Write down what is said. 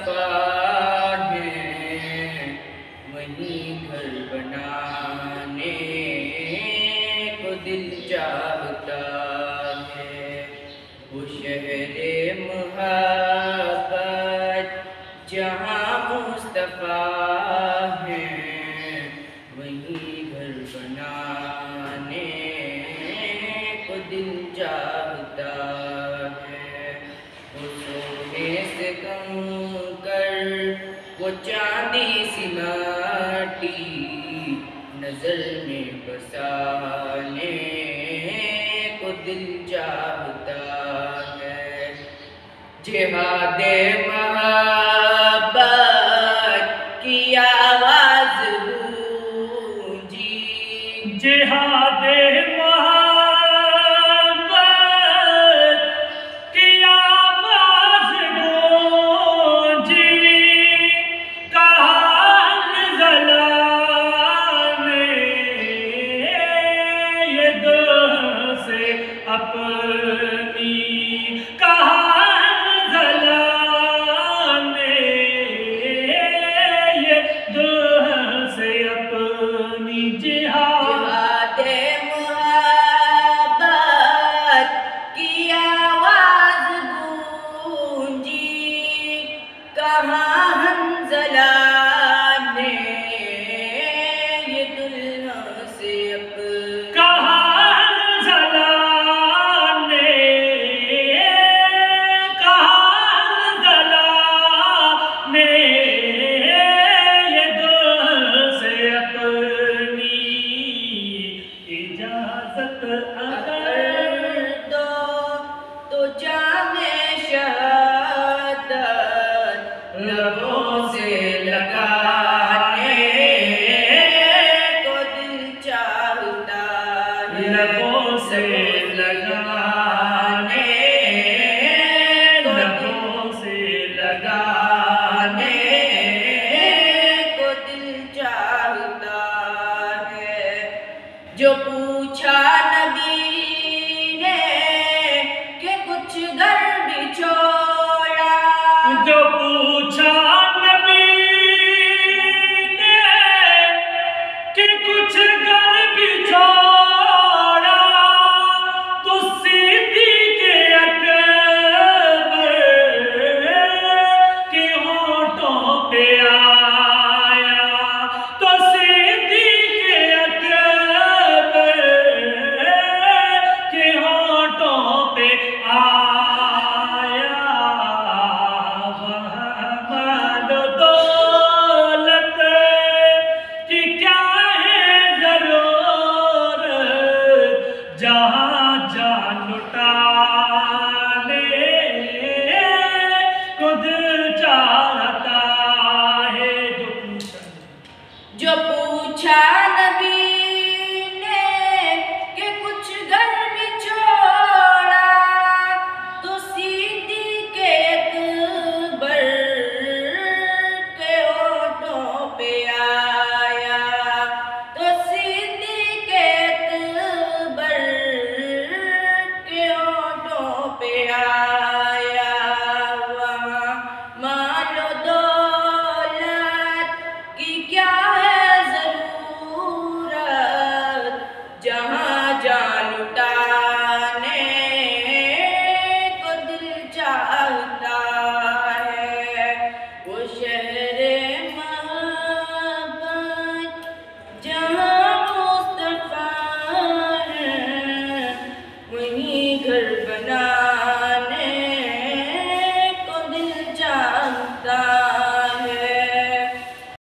मुस्तफ़ा है, वहीं घर बनाने को दिल चाहता है। वो शहरे मुहब्बत जहाँ मुस्तफ़ा है, वहीं घर बनाने को दिल चाहता है। वो सोने से कम कर वो चांदी सी माटी नजर में बसाने को दिल चाहता है। जिहादे मोहब्बत की आवाज गूंजी, जिहादे मोहब्बत की आवाज गूंजी, कहा ज़ला ने ये दिल से अपनी, कहा ज़ला ने ये दिल से अपनी जिहादे मोहब्बत की आवाज गूंजी, कहाँ हंज़ला ने ये दुल्हन से अपनी, कहा ज़ला ने, कहा ज़ला ने ये दिल से अपनी इजाज़त अगर दो तो जामे शहादत लबों से लगाने को दिल चाहता है। लबों से लगाने, लबों से लगाने को दिल चाहता है। जो पूछा नबी ने कि कुछ घर भी छोड़ा, जो पूछा नबी ने कि कुछ घर भी छोड़ा, तो सिद्दीक़ अकबर के होठों पे आया, तो सिद्दीक़ अकबर के होठों पे आया। वहाँ दौलत की क्या है ज़रूरत, जहाँ जान लुटाने को दिल चाहता है। जो पूछा नबी ने कि कुछ घर भी छोड़ा, तो सिद्दीक़ अकबर के होठों पे आया, तो सिद्दीक़ अकबर के होठों पे आया।